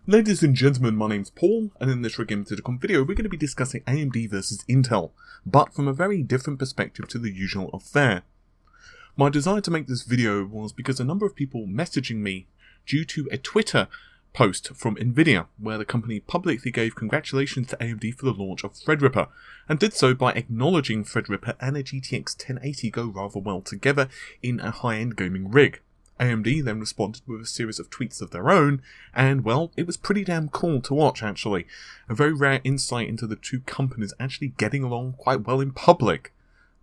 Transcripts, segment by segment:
Ladies and gentlemen, my name's Paul, and in this Rig-Limited.com video we're going to be discussing AMD versus Intel, but from a very different perspective to the usual affair. My desire to make this video was because a number of people messaging me due to a Twitter post from Nvidia, where the company publicly gave congratulations to AMD for the launch of ThreadRipper, and did so by acknowledging ThreadRipper and a GTX 1080 go rather well together in a high-end gaming rig. AMD then responded with a series of tweets of their own, and well, it was pretty damn cool to watch actually. A very rare insight into the two companies actually getting along quite well in public.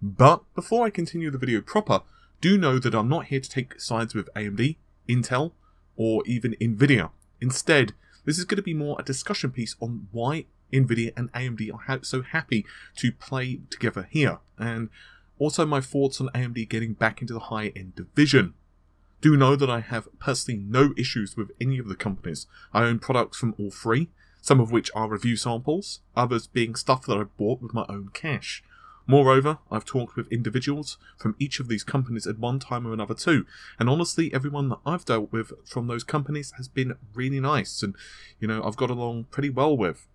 But before I continue the video proper, do know that I'm not here to take sides with AMD, Intel, or even Nvidia. Instead, this is going to be more a discussion piece on why Nvidia and AMD are so happy to play together here, and also my thoughts on AMD getting back into the high-end division. Do know that I have personally no issues with any of the companies. I own products from all three, some of which are review samples, others being stuff that I've bought with my own cash. Moreover, I've talked with individuals from each of these companies at one time or another too, and honestly everyone that I've dealt with from those companies has been really nice and, I've got along pretty well with.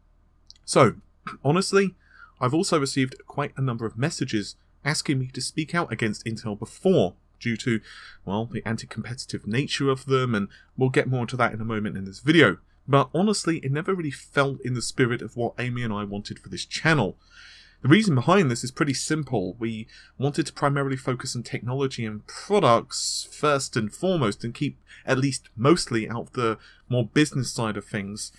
So, honestly, I've also received quite a number of messages asking me to speak out against Intel before, due to, well, the anti-competitive nature of them, and we'll get more into that in a moment in this video. But honestly, it never really felt in the spirit of what Amy and I wanted for this channel. The reason behind this is pretty simple. We wanted to primarily focus on technology and products first and foremost, and keep at least mostly out of the more business side of things.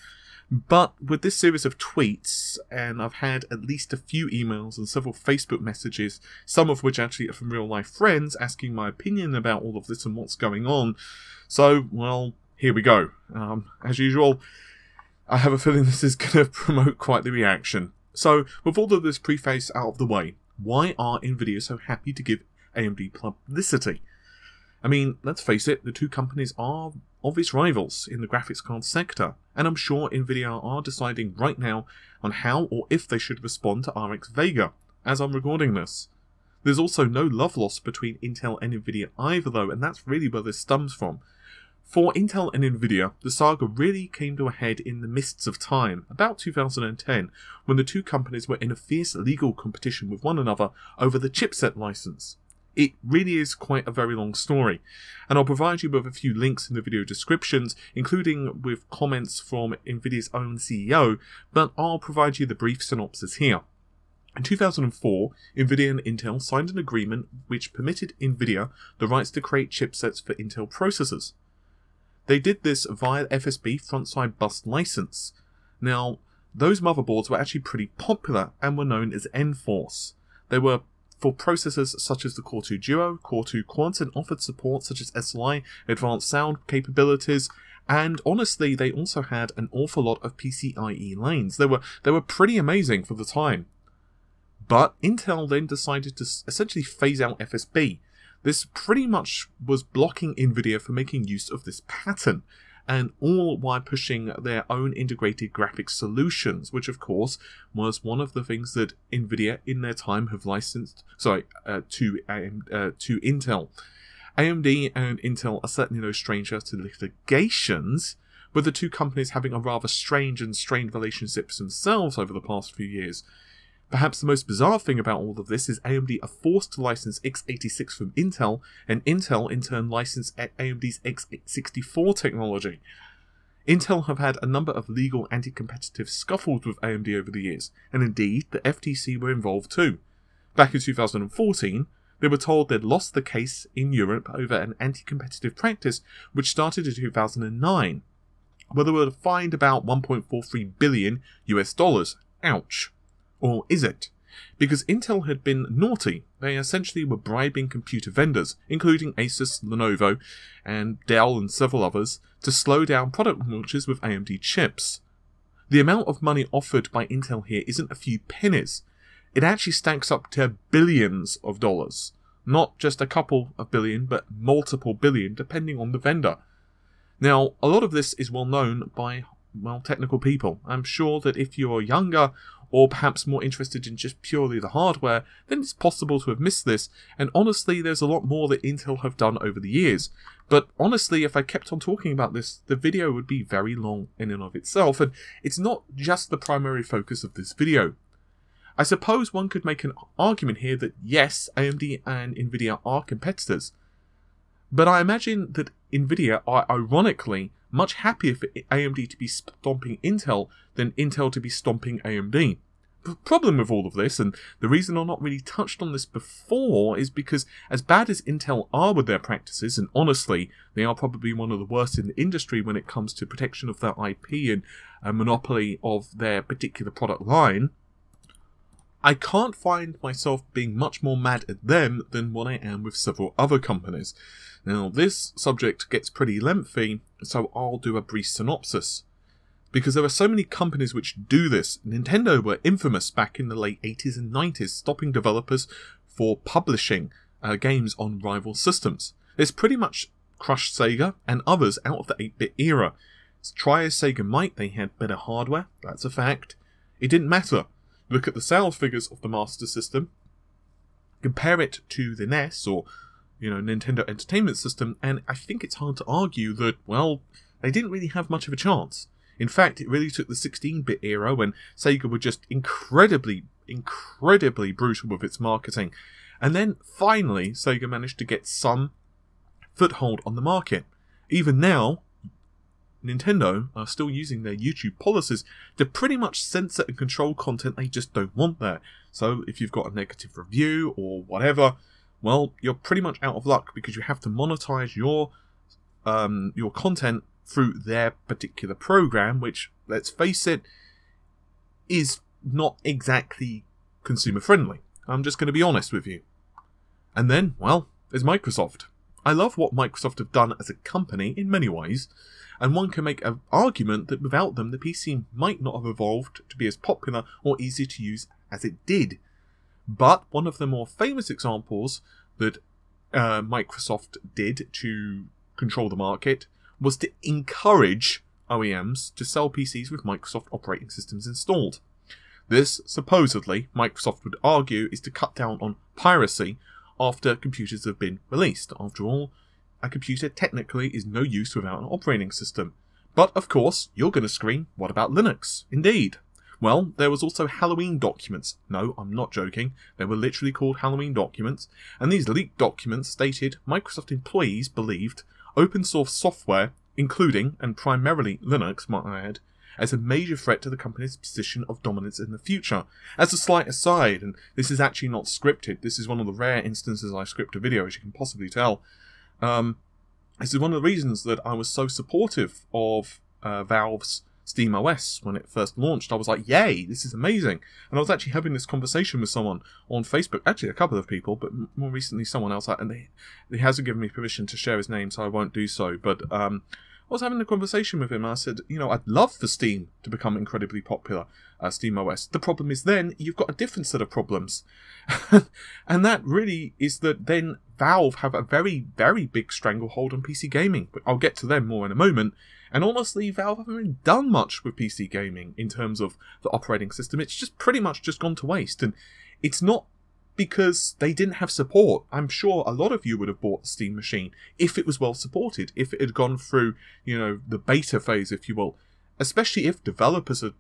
But with this series of tweets, and I've had at least a few emails and several Facebook messages, some of which actually are from real life friends, asking my opinion about all of this and what's going on. So, well, here we go. As usual, I have a feeling this is going to promote quite the reaction. So, with all of this preface out of the way, why are Nvidia so happy to give AMD publicity? I mean, let's face it, the two companies are obvious rivals in the graphics card sector, and I'm sure Nvidia are deciding right now on how or if they should respond to RX Vega, as I'm recording this. There's also no love lost between Intel and Nvidia either though, and that's really where this stems from. For Intel and Nvidia, the saga really came to a head in the mists of time, about 2010, when the two companies were in a fierce legal competition with one another over the chipset license. It really is quite a very long story, and I'll provide you with a few links in the video descriptions, including with comments from Nvidia's own CEO, but I'll provide you the brief synopsis here. In 2004, Nvidia and Intel signed an agreement which permitted Nvidia the rights to create chipsets for Intel processors. They did this via FSB frontside bus license. Now, those motherboards were actually pretty popular and were known as N-Force. They were for processors such as the Core 2 Duo, Core 2 Quads, and offered support such as SLI, advanced sound capabilities, and honestly they also had an awful lot of PCIe lanes. They were pretty amazing for the time. But Intel then decided to essentially phase out FSB. This pretty much was blocking Nvidia from making use of this pattern, and all while pushing their own integrated graphics solutions, which of course was one of the things that Nvidia in their time have licensed to Intel. AMD and Intel are certainly no stranger to litigations, with the two companies having a rather strange and strained relationships themselves over the past few years. Perhaps the most bizarre thing about all of this is AMD are forced to license x86 from Intel, and Intel in turn licensed AMD's x64 technology. Intel have had a number of legal anti-competitive scuffles with AMD over the years, and indeed the FTC were involved too. Back in 2014, they were told they'd lost the case in Europe over an anti-competitive practice which started in 2009, where they were fined about $1.43 billion US. Ouch. Or is it? Because Intel had been naughty. They essentially were bribing computer vendors, including Asus, Lenovo, and Dell and several others, to slow down product launches with AMD chips. The amount of money offered by Intel here isn't a few pennies. It actually stacks up to billions of dollars. Not just a couple of billion, but multiple billion, depending on the vendor. Now, a lot of this is well known by, well, technical people. I'm sure that if you're younger or perhaps more interested in just purely the hardware, then it's possible to have missed this, and honestly there's a lot more that Intel have done over the years. But honestly, if I kept on talking about this, the video would be very long in and of itself, and it's not just the primary focus of this video. I suppose one could make an argument here that yes, AMD and Nvidia are competitors, but I imagine that Nvidia are ironically much happier for AMD to be stomping Intel than Intel to be stomping AMD. The problem with all of this, and the reason I've not really touched on this before, is because as bad as Intel are with their practices, and honestly, they are probably one of the worst in the industry when it comes to protection of their IP and a monopoly of their particular product line, I can't find myself being much more mad at them than what I am with several other companies. Now, this subject gets pretty lengthy, so I'll do a brief synopsis. Because there are so many companies which do this. Nintendo were infamous back in the late 80s and 90s, stopping developers for publishing games on rival systems. It's pretty much crushed Sega and others out of the 8-bit era. Try as Sega might, they had better hardware, that's a fact. It didn't matter. Look at the sales figures of the Master System, compare it to the NES or, Nintendo Entertainment System, and I think it's hard to argue that, well, they didn't really have much of a chance. In fact, it really took the 16-bit era when Sega were just incredibly brutal with its marketing. And then, finally, Sega managed to get some foothold on the market. Even now, Nintendo are still using their YouTube policies to pretty much censor and control content they just don't want there. So if you've got a negative review or whatever, well, you're pretty much out of luck because you have to monetize your content through their particular program, which, let's face it, is not exactly consumer friendly. I'm just going to be honest with you. And then, well, there's Microsoft. I love what Microsoft have done as a company in many ways, and one can make an argument that without them the PC might not have evolved to be as popular or easy to use as it did. But one of the more famous examples that Microsoft did to control the market was to encourage OEMs to sell PCs with Microsoft operating systems installed. This, supposedly, Microsoft would argue, is to cut down on piracy after computers have been released. After all, a computer technically is no use without an operating system. But, of course, you're going to scream, what about Linux? Indeed. Well, there was also Halloween documents. No, I'm not joking. They were literally called Halloween documents. And these leaked documents stated Microsoft employees believed open source software, including, and primarily Linux, might I add, as a major threat to the company's position of dominance in the future. As a slight aside, and this is actually not scripted, this is one of the rare instances I script a video, as you can possibly tell. This is one of the reasons that I was so supportive of Valve's SteamOS when it first launched. I was like, yay, this is amazing. And I was actually having this conversation with someone on Facebook, actually a couple of people, but more recently someone else, and he hasn't given me permission to share his name, so I won't do so. But I was having a conversation with him, and I said, I'd love for Steam to become incredibly popular, SteamOS. The problem is then you've got a different set of problems. And that really is that then Valve have a very, very big stranglehold on PC gaming. But I'll get to them more in a moment. And honestly, Valve haven't really done much with PC gaming in terms of the operating system. It's just pretty much just gone to waste. And it's not because they didn't have support. I'm sure a lot of you would have bought the Steam machine if it was well supported, if it had gone through, the beta phase, if you will. Especially if developers had,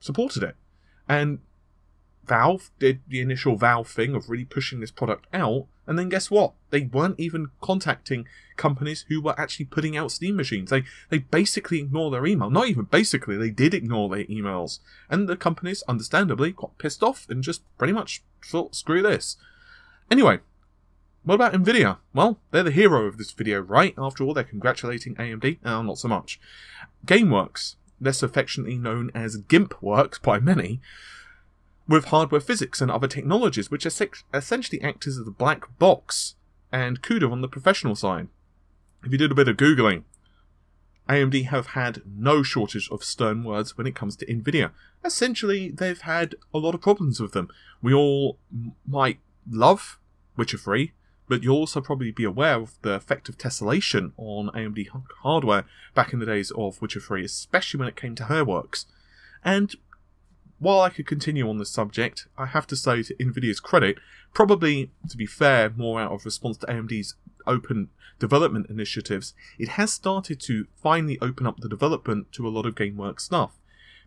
supported it. And Valve did the initial Valve thing of really pushing this product out, and then guess what? They weren't even contacting companies who were actually putting out Steam machines. They basically ignore their email. Not even basically, they did ignore their emails. And the companies, understandably, got pissed off and just pretty much thought, screw this. Anyway, what about Nvidia? Well, they're the hero of this video, right? After all, they're congratulating AMD. Not so much. GameWorks, less affectionately known as GimpWorks by many, with hardware physics and other technologies, which essentially act as the black box and CUDA on the professional side. If you did a bit of Googling, AMD have had no shortage of stern words when it comes to Nvidia. Essentially, they've had a lot of problems with them. We all might love Witcher 3, but you'll also probably be aware of the effect of tessellation on AMD hardware back in the days of Witcher 3, especially when it came to Hairworks. And while I could continue on this subject, I have to say to Nvidia's credit, probably, to be fair, more out of response to AMD's open development initiatives, it has started to finally open up the development to a lot of GameWorks stuff.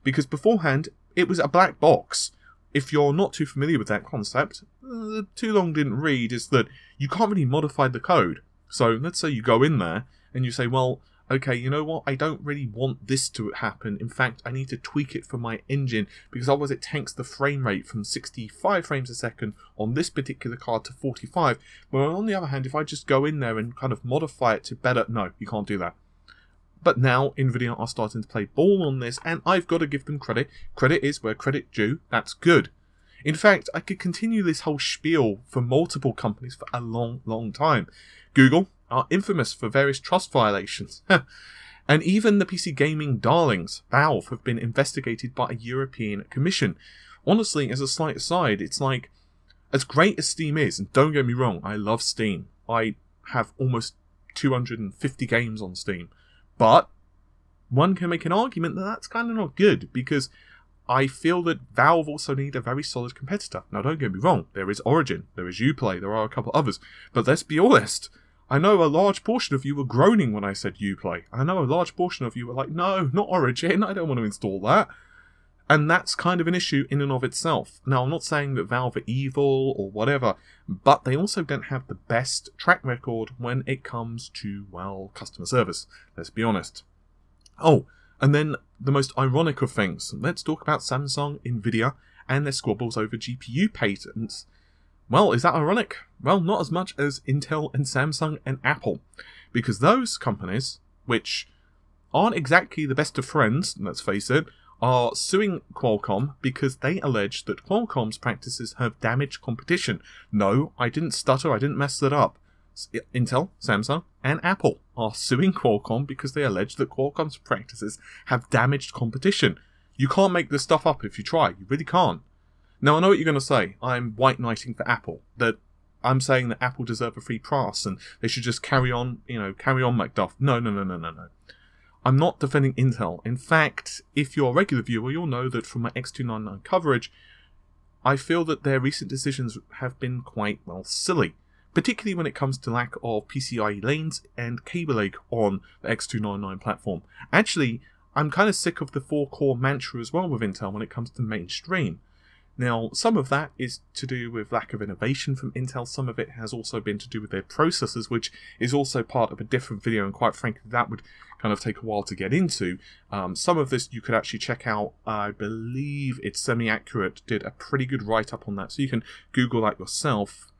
Because beforehand, it was a black box. If you're not too familiar with that concept, too long didn't read, is that you can't really modify the code. So let's say you go in there and you say, well, okay, you know what, I don't really want this to happen. In fact, I need to tweak it for my engine because otherwise it tanks the frame rate from 65 frames a second on this particular card to 45. But on the other hand, if I just go in there and kind of modify it to better, no, you can't do that. But now Nvidia are starting to play ball on this, and I've got to give them credit. Credit is where credit due. That's good. In fact, I could continue this whole spiel for multiple companies for a long, long time. Google are infamous for various trust violations. And even the PC gaming darlings, Valve, have been investigated by a European commission. Honestly, as a slight aside, it's like, as great as Steam is, and don't get me wrong, I love Steam. I have almost 250 games on Steam. But one can make an argument that that's kind of not good, because I feel that Valve also need a very solid competitor. Now, don't get me wrong, there is Origin, there is Uplay, there are a couple others. But let's be honest, I know a large portion of you were groaning when I said Uplay. I know a large portion of you were like, no, not Origin, I don't want to install that. And that's kind of an issue in and of itself. Now, I'm not saying that Valve are evil or whatever, but they also don't have the best track record when it comes to, well, customer service. Let's be honest. Oh, and then the most ironic of things. Let's talk about Samsung, Nvidia, and their squabbles over GPU patents. Well, is that ironic? Well, not as much as Intel and Samsung and Apple. Because those companies, which aren't exactly the best of friends, let's face it, are suing Qualcomm because they allege that Qualcomm's practices have damaged competition. No, I didn't stutter, I didn't mess that up. Intel, Samsung, and Apple are suing Qualcomm because they allege that Qualcomm's practices have damaged competition. You can't make this stuff up if you try, you really can't. Now, I know what you're going to say. I'm white knighting for Apple. That I'm saying that Apple deserve a free pass and they should just carry on, carry on MacDuff. No. I'm not defending Intel. In fact, if you're a regular viewer, you'll know that from my X299 coverage, I feel that their recent decisions have been quite, well, silly. Particularly when it comes to lack of PCIe lanes and cable lag on the X299 platform. Actually, I'm kind of sick of the 4-core mantra as well with Intel when it comes to mainstream. Now, some of that is to do with lack of innovation from Intel. Some of it has also been to do with their processors, which is also part of a different video, and quite frankly, that would kind of take a while to get into. Some of this you could actually check out. I believe it's Semi-Accurate did a pretty good write-up on that, so you can Google that yourself.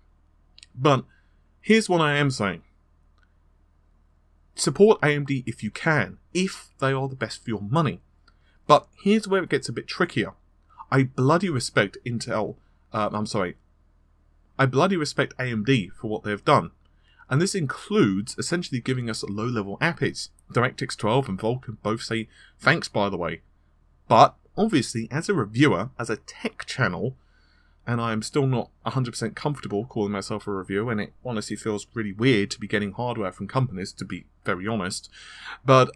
But here's what I am saying. Support AMD if you can, if they are the best for your money. But here's where it gets a bit trickier. I bloody respect Intel, I bloody respect AMD for what they've done. And this includes essentially giving us low-level APIs. DirectX 12 and Vulkan both say thanks, by the way. But, obviously, as a reviewer, as a tech channel, and I'm still not 100% comfortable calling myself a reviewer, and it honestly feels really weird to be getting hardware from companies, to be very honest. But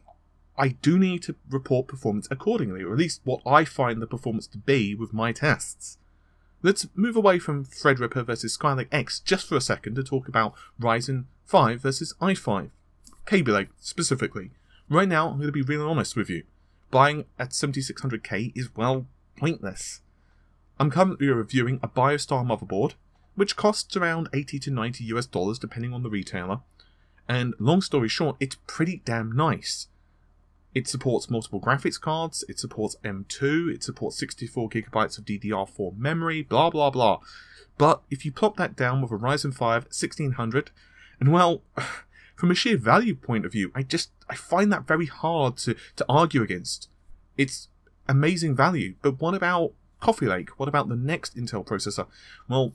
I do need to report performance accordingly, or at least what I find the performance to be with my tests. Let's move away from ThreadRipper versus skylake-x just for a second to talk about Ryzen 5 versus i5. Cable lag, specifically. Right now, I'm going to be really honest with you. Buying at 7600K is, well, pointless. I'm currently reviewing a BioStar motherboard, which costs around $80 to $90 depending on the retailer. And long story short, it's pretty damn nice. It supports multiple graphics cards, it supports M2, it supports 64GB of DDR4 memory, blah blah blah. But if you plop that down with a Ryzen 5 1600, and well, from a sheer value point of view, I find that very hard to argue against. It's amazing value, but what about Coffee Lake? What about the next Intel processor? Well,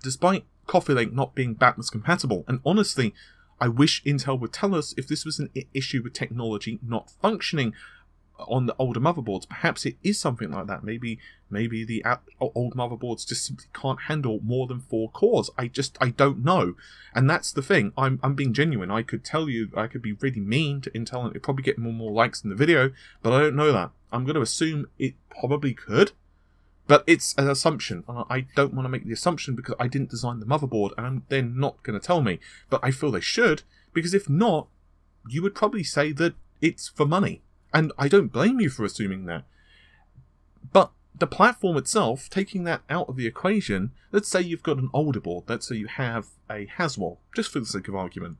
despite Coffee Lake not being backwards compatible, and honestly, I wish Intel would tell us if this was an issue with technology not functioning on the older motherboards. Perhaps it is something like that. Maybe the old motherboards just simply can't handle more than 4 cores. I don't know. And that's the thing. I'm being genuine. I could tell you, I could be really mean to Intel and it'd probably get more likes in the video, but I don't know that. I'm going to assume it probably could. But it's an assumption. I don't want to make the assumption because I didn't design the motherboard and they're not going to tell me. But I feel they should, because if not, you would probably say that it's for money. And I don't blame you for assuming that. But the platform itself, taking that out of the equation, let's say you've got an older board. Let's say you have a Haswell, just for the sake of argument.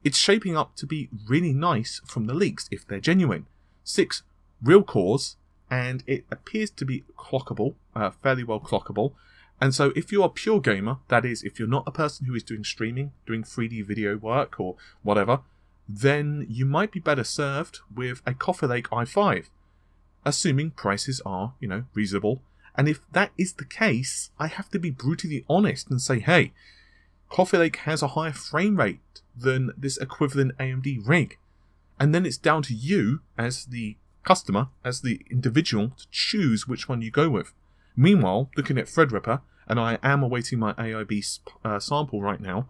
It's shaping up to be really nice from the leaks, if they're genuine. 6 real cores, and it appears to be clockable, fairly well clockable. And so if you're a pure gamer, that is, if you're not a person who is doing streaming, doing 3D video work or whatever, then you might be better served with a Coffee Lake i5, assuming prices are, reasonable. And if that is the case, I have to be brutally honest and say, hey, Coffee Lake has a higher frame rate than this equivalent AMD rig. And then it's down to you as the customer, as the individual, to choose which one you go with. Meanwhile, looking at ThreadRipper, and I am awaiting my AIB sample right now,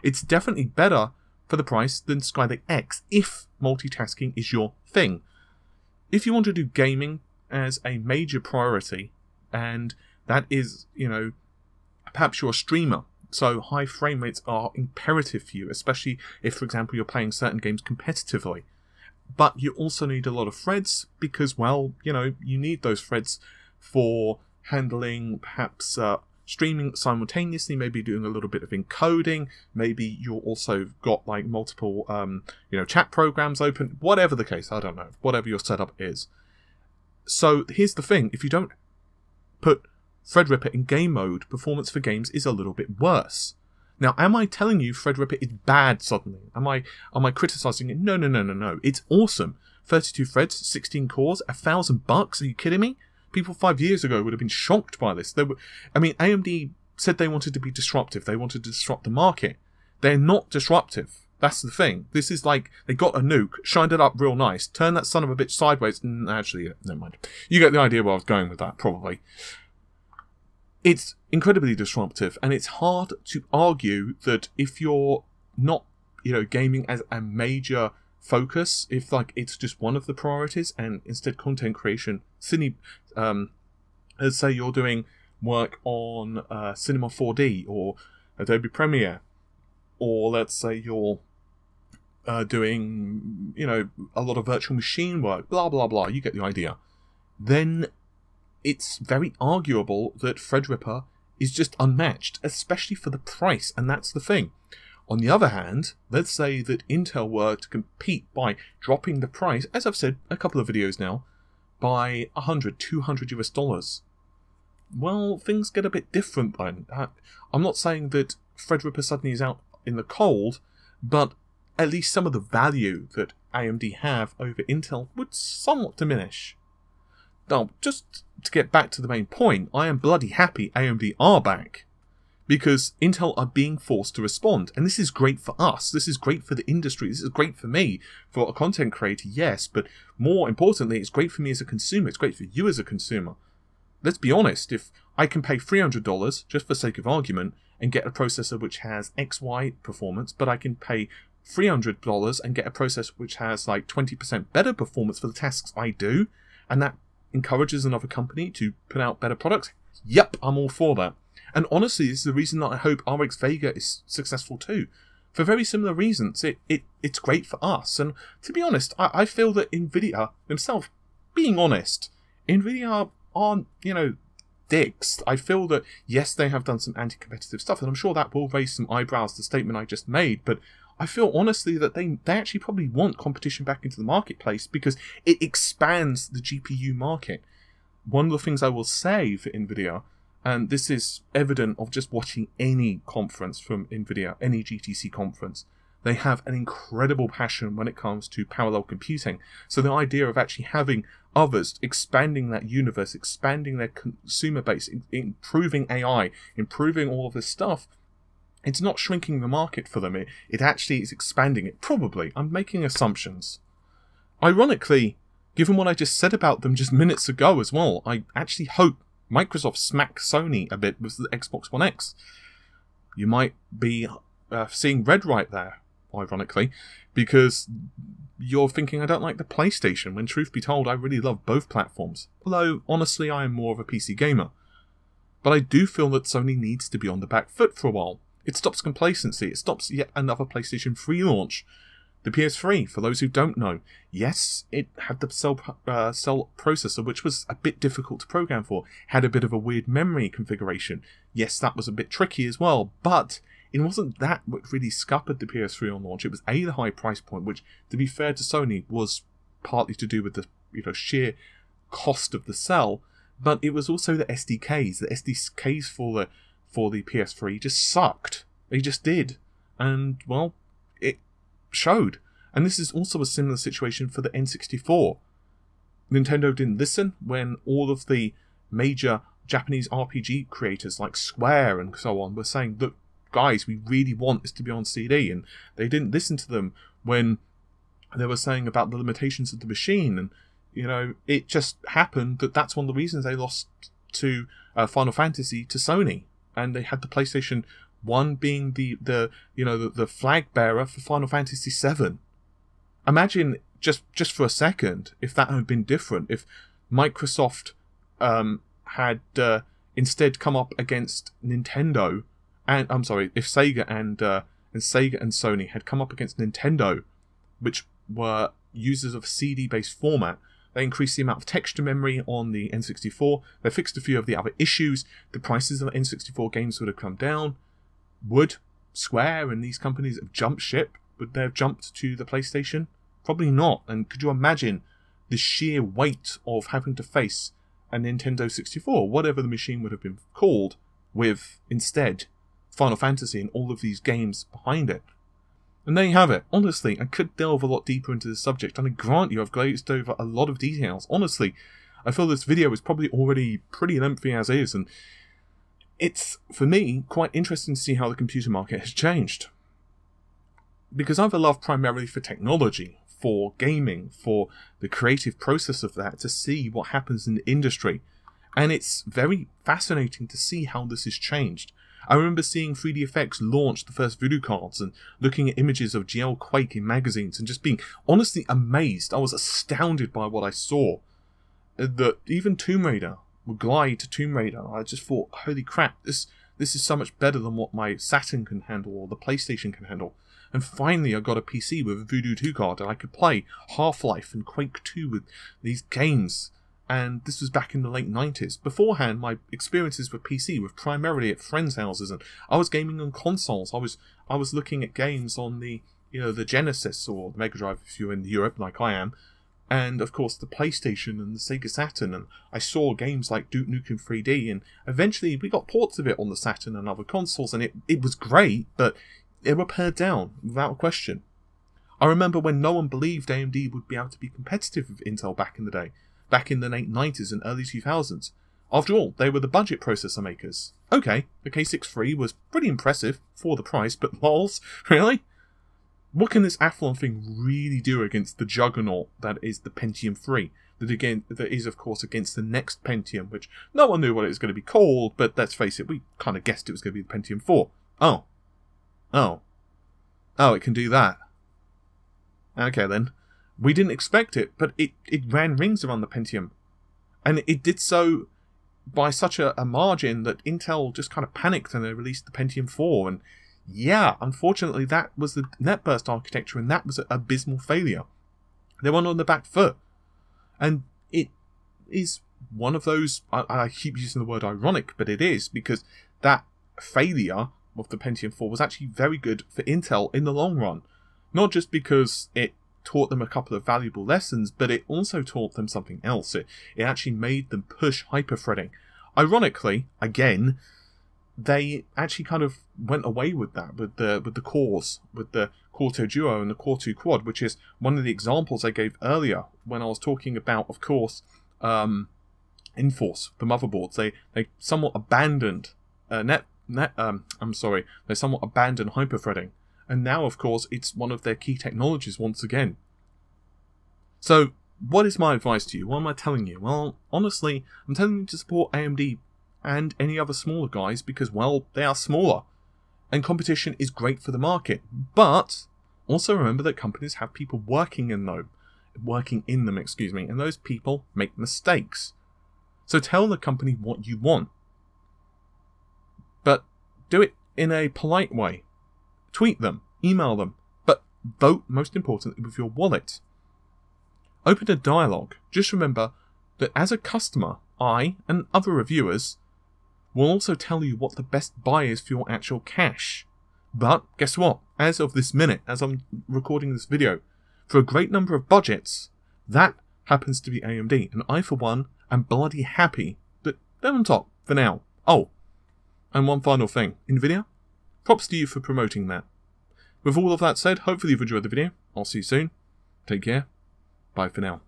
it's definitely better for the price than skylake-x if multitasking is your thing. If you want to do gaming as a major priority, and that is, perhaps you're a streamer, so high frame rates are imperative for you, especially if, for example, you're playing certain games competitively. But you also need a lot of threads because, well, you need those threads for handling perhaps streaming simultaneously, maybe doing a little bit of encoding, maybe you've also got like multiple, chat programs open, whatever the case, I don't know, whatever your setup is. So here's the thing, if you don't put ThreadRipper in game mode, performance for games is a little bit worse. Now, am I telling you ThreadRipper is bad suddenly? Am I criticizing it? No. It's awesome. 32 threads, 16 cores, $1,000. Are you kidding me? People 5 years ago would have been shocked by this. AMD said they wanted to be disruptive. They wanted to disrupt the market. They're not disruptive. That's the thing. This is like they got a nuke, shined it up real nice, turned that son of a bitch sideways. Actually, never mind. You get the idea where I was going with that, probably. It's incredibly disruptive, and it's hard to argue that if you're not, gaming as a major focus, if like it's just one of the priorities, and instead content creation, let's say you're doing work on Cinema 4D or Adobe Premiere, or let's say you're doing, a lot of virtual machine work, blah blah blah. You get the idea. Then it's very arguable that ThreadRipper is just unmatched, especially for the price, and that's the thing. On the other hand, let's say that Intel were to compete by dropping the price, as I've said a couple of videos now, by $100, $200 US. Well, things get a bit different then. I'm not saying that ThreadRipper suddenly is out in the cold, but at least some of the value that AMD have over Intel would somewhat diminish. Now, just to get back to the main point, I am bloody happy AMD are back, because Intel are being forced to respond, and this is great for us, this is great for the industry, this is great for me, for a content creator, yes, but more importantly, it's great for me as a consumer, it's great for you as a consumer. Let's be honest, if I can pay $300, just for sake of argument, and get a processor which has XY performance, but I can pay $300 and get a processor which has like 20% better performance for the tasks I do, and that encourages another company to put out better products, yep, I'm all for that. And honestly, this is the reason that I hope RX Vega is successful too. For very similar reasons, it's great for us. And to be honest, I feel that Nvidia themselves, being honest, Nvidia aren't, dicks. I feel that, yes, they have done some anti-competitive stuff, and I'm sure that will raise some eyebrows, the statement I just made, but I feel honestly that they actually probably want competition back into the marketplace because it expands the GPU market. One of the things I will say for Nvidia, and this is evident of just watching any conference from Nvidia, any GTC conference, they have an incredible passion when it comes to parallel computing. So the idea of actually having others, expanding that universe, expanding their consumer base, improving AI, improving all of this stuff, it's not shrinking the market for them, it actually is expanding it. Probably. I'm making assumptions. Ironically, given what I just said about them just minutes ago as well, I actually hope Microsoft smacks Sony a bit with the Xbox One X. You might be seeing red right there, ironically, because you're thinking I don't like the PlayStation, when truth be told, I really love both platforms. Although, honestly, I am more of a PC gamer. But I do feel that Sony needs to be on the back foot for a while. It stops complacency. It stops yet another PlayStation 3 launch. The PS3, for those who don't know, yes, it had the cell processor, which was a bit difficult to program for. Had a bit of a weird memory configuration. Yes, that was a bit tricky as well, but it wasn't that what really scuppered the PS3 on launch. It was the high price point, which, to be fair to Sony, was partly to do with the sheer cost of the cell, but it was also the SDKs. The SDKs for the PS3 just sucked. They just did, and well, it showed. And this is also a similar situation for the N64. Nintendo didn't listen when all of the major Japanese RPG creators like Square and so on were saying, look, guys, we really want this to be on CD, and they didn't listen to them when they were saying about the limitations of the machine. And it just happened that that's one of the reasons they lost to Final Fantasy to Sony, and they had the PlayStation 1 being the flag bearer for Final Fantasy 7. Imagine just for a second if that had been different, if Microsoft had instead come up against Nintendo, and if Sega and Sony had come up against Nintendo, which were users of CD-based format. They increased the amount of texture memory on the N64. They fixed a few of the other issues. The prices of N64 games would have come down. Would Square and these companies have jumped ship? Would they have jumped to the PlayStation? Probably not. And could you imagine the sheer weight of having to face a Nintendo 64, whatever the machine would have been called, with instead Final Fantasy and all of these games behind it? And there you have it. Honestly, I could delve a lot deeper into this subject, and I grant you I've glazed over a lot of details. Honestly, I feel this video is probably already pretty lengthy as is, and it's, for me, quite interesting to see how the computer market has changed. Because I have a love primarily for technology, for gaming, for the creative process of that, to see what happens in the industry. And it's very fascinating to see how this has changed. I remember seeing 3DFX launch the first video cards and looking at images of GL Quake in magazines and just being honestly amazed. I was astounded by what I saw. That even Tomb Raider would glide to Tomb Raider. I just thought, holy crap, this is so much better than what my Saturn can handle or the PlayStation can handle. And finally I got a PC with a Voodoo 2 card and I could play Half-Life and Quake 2 with these games. And this was back in the late 90s. Beforehand, my experiences with PC were primarily at friends' houses, and I was gaming on consoles. I was looking at games on the the Genesis or the Mega Drive if you're in Europe like I am, and of course the PlayStation and the Sega Saturn. And I saw games like Duke Nukem 3D, and eventually we got ports of it on the Saturn and other consoles, and it was great, but they were pared down without question. I remember when no one believed AMD would be able to be competitive with Intel back in the day. Back in the late 90s and early 2000s. After all, they were the budget processor makers. Okay, the K6-3 was pretty impressive for the price, but lols, really? What can this Athlon thing really do against the juggernaut that is the Pentium 3? That is, of course, against the next Pentium, which no one knew what it was going to be called, but let's face it, we kind of guessed it was going to be the Pentium 4. Oh, it can do that. Okay, then. We didn't expect it, but it ran rings around the Pentium. And it did so by such a margin that Intel just kind of panicked and they released the Pentium 4. And yeah, unfortunately, that was the NetBurst architecture, and that was an abysmal failure. They went on the back foot. And it is one of those, I keep using the word ironic, but it is, because that failure of the Pentium 4 was actually very good for Intel in the long run. Not just because it taught them a couple of valuable lessons, but it also taught them something else. It actually made them push hyperthreading. Ironically, again, they actually kind of went away with that, with the cores, with the Core 2 Duo and the Core 2 Quad, which is one of the examples I gave earlier when I was talking about, of course, Enforce, the motherboards. They somewhat abandoned they somewhat abandoned hyperthreading. And now, of course, it's one of their key technologies once again. So, what is my advice to you? What am I telling you? Well, honestly, I'm telling you to support AMD and any other smaller guys because, well, they are smaller. And competition is great for the market. But Also remember that companies have people working in them, and those people make mistakes. So tell the company what you want. But do it in a polite way. Tweet them, email them, but vote, most importantly, with your wallet. Open a dialogue. Just remember that as a customer, I and other reviewers will also tell you what the best buy is for your actual cash. But guess what? As of this minute, as I'm recording this video, for a great number of budgets, that happens to be AMD. And I, for one, am bloody happy that they're on top for now. Oh, and one final thing. Nvidia, props to you for promoting that. With all of that said, hopefully you've enjoyed the video. I'll see you soon. Take care. Bye for now.